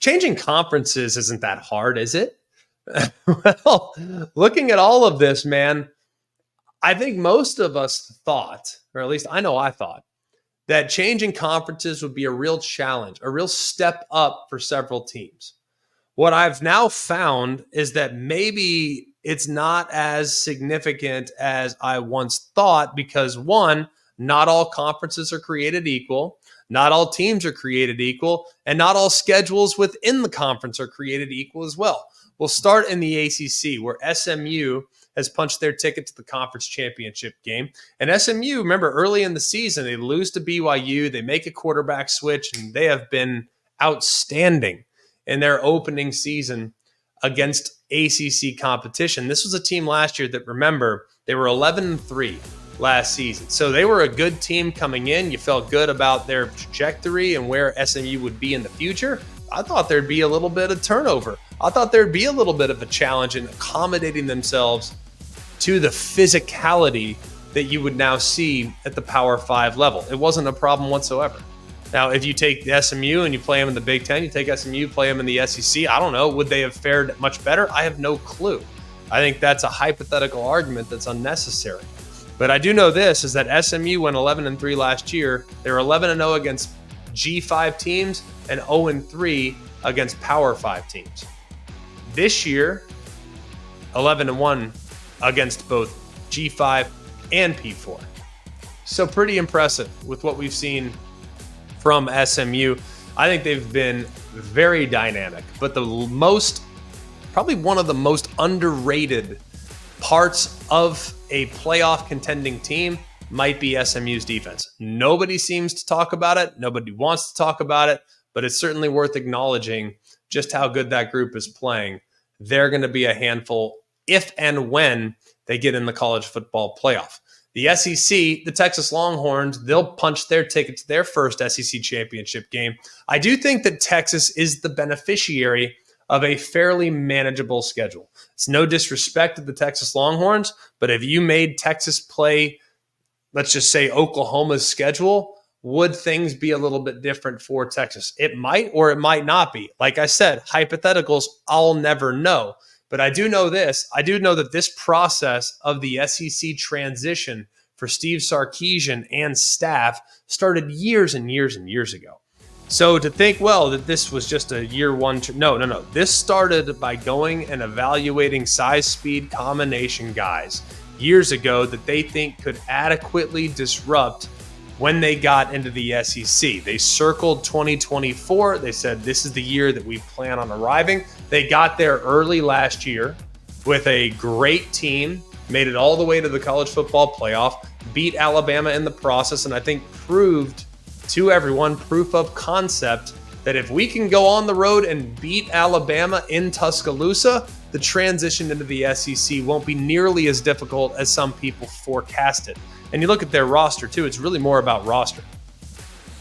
Changing conferences isn't that hard, is it? Well, looking at all of this, man, I think most of us thought, or at least I know I thought, that changing conferences would be a real challenge, a real step up for several teams. What I've now found is that maybe it's not as significant as I once thought because, one, not all conferences are created equal, not all teams are created equal, and not all schedules within the conference are created equal as well. We'll start in the ACC, where SMU has punched their ticket to the conference championship game. And SMU, remember, early in the season, they lose to BYU, they make a quarterback switch, and they have been outstanding in their opening season against ACC competition. This was a team last year that, remember, they were 11-3 last season. So they were a good team coming in. You felt good about their trajectory and where SMU would be in the future. I thought there'd be a little bit of turnover. I thought there'd be a little bit of a challenge in accommodating themselves to the physicality that you would now see at the Power 5 level. It wasn't a problem whatsoever. Now, if you take SMU and you play them in the Big Ten, you take SMU, play them in the SEC, I don't know, would they have fared much better? I have no clue. I think that's a hypothetical argument that's unnecessary. But I do know this, is that SMU went 11-3 last year. They were 11-0 against G5 teams and 0-3 against Power 5 teams. This year, 11-1 against both G5 and P4. So pretty impressive with what we've seen from SMU. I think they've been very dynamic, but probably one of the most underrated parts of a playoff contending team might be SMU's defense. Nobody seems to talk about it. Nobody wants to talk about it, but it's certainly worth acknowledging just how good that group is playing. They're going to be a handful if and when they get in the college football playoff. The SEC, the Texas Longhorns, they'll punch their ticket to their first SEC championship game. I do think that Texas is the beneficiary of a fairly manageable schedule. It's no disrespect to the Texas Longhorns, but if you made Texas play, let's just say, Oklahoma's schedule, would things be a little bit different for Texas? It might, or it might not be. Like I said, hypotheticals, I'll never know. But I do know this. I do know that this process of the SEC transition for Steve Sarkisian and staff started years and years and years ago. So to think, well, that this was just a year one. No. This started by going and evaluating size-speed combination guys years ago that they think could adequately disrupt when they got into the SEC. They circled 2024. They said, this is the year that we plan on arriving. They got there early last year with a great team, made it all the way to the college football playoff, beat Alabama in the process, and I think proved to everyone proof of concept that if we can go on the road and beat Alabama in Tuscaloosa, the transition into the SEC won't be nearly as difficult as some people forecasted. And you look at their roster too, it's really more about roster.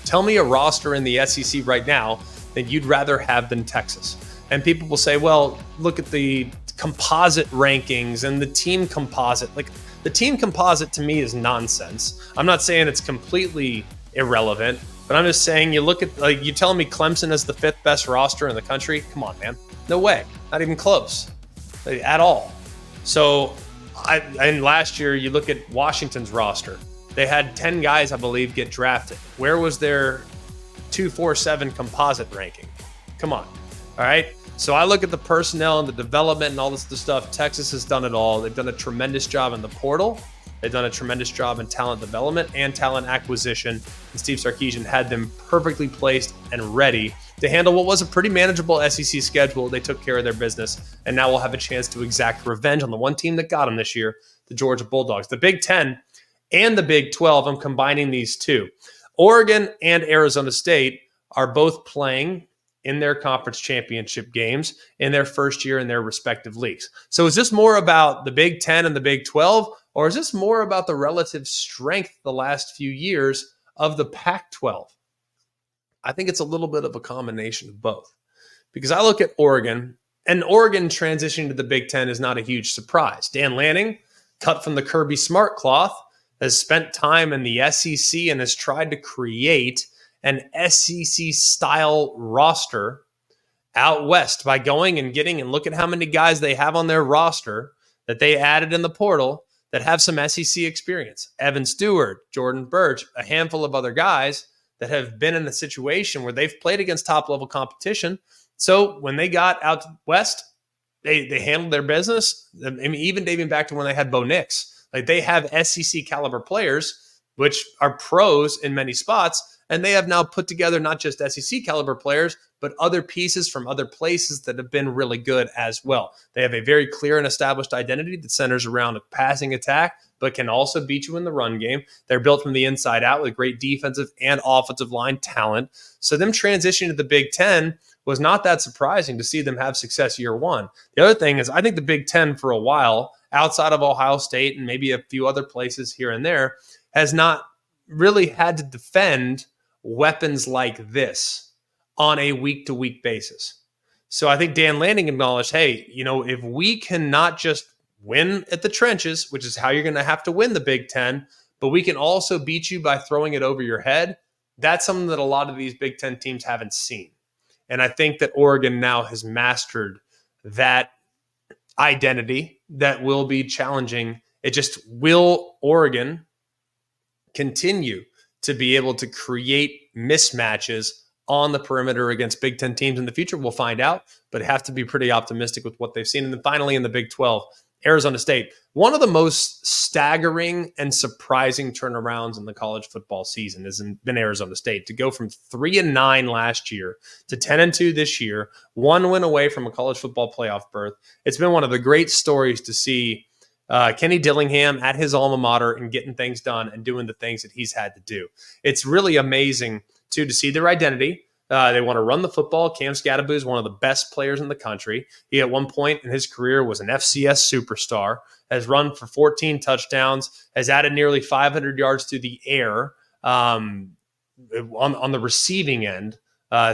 Tell me a roster in the SEC right now that you'd rather have than Texas. And people will say, well, look at the composite rankings and the team composite. Like, the team composite to me is nonsense. I'm not saying it's completely irrelevant, but I'm just saying, you look at, like, you telling me Clemson is the 5th best roster in the country? Come on, man. No way. Not even close at all. So, and last year, you look at Washington's roster. They had 10 guys, I believe, get drafted. Where was their 247 composite ranking? Come on. All right. So I look at the personnel and the development and all this stuff. Texas has done it all. They've done a tremendous job in the portal. They've done a tremendous job in talent development and talent acquisition. And Steve Sarkisian had them perfectly placed and ready to handle what was a pretty manageable SEC schedule. They took care of their business, and now we'll have a chance to exact revenge on the one team that got them this year, the Georgia Bulldogs. The Big Ten and the Big 12, I'm combining these two. Oregon and Arizona State are both playing in their conference championship games in their first year in their respective leagues. So is this more about the Big 10 and the Big 12, or is this more about the relative strength the last few years of the Pac-12? I think it's a little bit of a combination of both, because I look at Oregon, and Oregon transitioning to the Big Ten is not a huge surprise. Dan Lanning, cut from the Kirby Smart cloth, has spent time in the SEC and has tried to create an SEC-style roster out west by going and getting, and look at how many guys they have on their roster that they added in the portal that have some SEC experience. Evan Stewart, Jordan Birch, a handful of other guys that have been in a situation where they've played against top-level competition. So when they got out west, they handled their business. I mean, even dating back to when they had Bo Nix. Like, they have SEC caliber players, which are pros in many spots, and they have now put together not just SEC caliber players, but other pieces from other places that have been really good as well. They have a very clear and established identity that centers around a passing attack, but can also beat you in the run game. They're built from the inside out with great defensive and offensive line talent. So them transitioning to the Big Ten was not that surprising to see them have success year one. The other thing is, I think the Big Ten for a while, outside of Ohio State and maybe a few other places here and there, has not really had to defend weapons like this on a week-to-week basis. So I think Dan Lanning acknowledged, hey, if we can not just win at the trenches, which is how you're going to have to win the Big Ten, but we can also beat you by throwing it over your head, that's something that a lot of these Big Ten teams haven't seen. And I think that Oregon now has mastered that identity that will be challenging. It just, will Oregon continue to be able to create mismatches on the perimeter against Big Ten teams in the future? We'll find out, but have to be pretty optimistic with what they've seen. And then finally in the Big 12, Arizona State, one of the most staggering and surprising turnarounds in the college football season has been Arizona State. To go from 3-9 last year to 10-2 this year, one win away from a college football playoff berth. It's been one of the great stories to see Kenny Dillingham at his alma mater and getting things done and doing the things that he's had to do. It's really amazing, too, to see their identity. They want to run the football. Cam Scadaboo is one of the best players in the country. He, at one point in his career, was an FCS superstar, has run for 14 touchdowns, has added nearly 500 yards through the air on the receiving end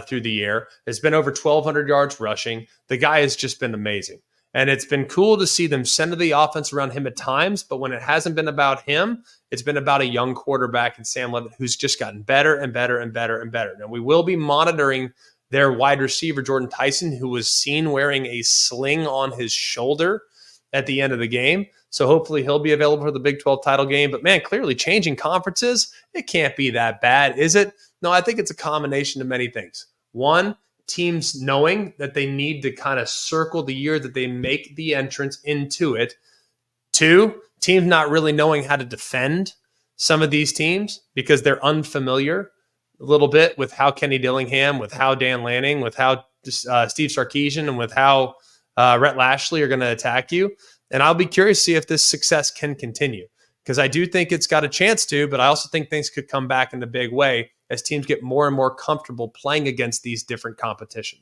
through the air. Has been over 1,200 yards rushing. The guy has just been amazing. And it's been cool to see them center the offense around him at times, but when it hasn't been about him, it's been about a young quarterback in Sam Levitt who's just gotten better and better and better and better. Now, we will be monitoring their wide receiver, Jordan Tyson, who was seen wearing a sling on his shoulder at the end of the game. So hopefully he'll be available for the Big 12 title game. But, man, clearly changing conferences, it can't be that bad, is it? No, I think it's a combination of many things. One, teams knowing that they need to kind of circle the year that they make the entrance into it. Two, teams not really knowing how to defend some of these teams because they're unfamiliar a little bit with how Kenny Dillingham, with how Dan Lanning, with how Steve Sarkisian, and with how Rhett Lashley are going to attack you. And I'll be curious to see if this success can continue, because I do think it's got a chance to, but I also think things could come back in a big way as teams get more and more comfortable playing against these different competition.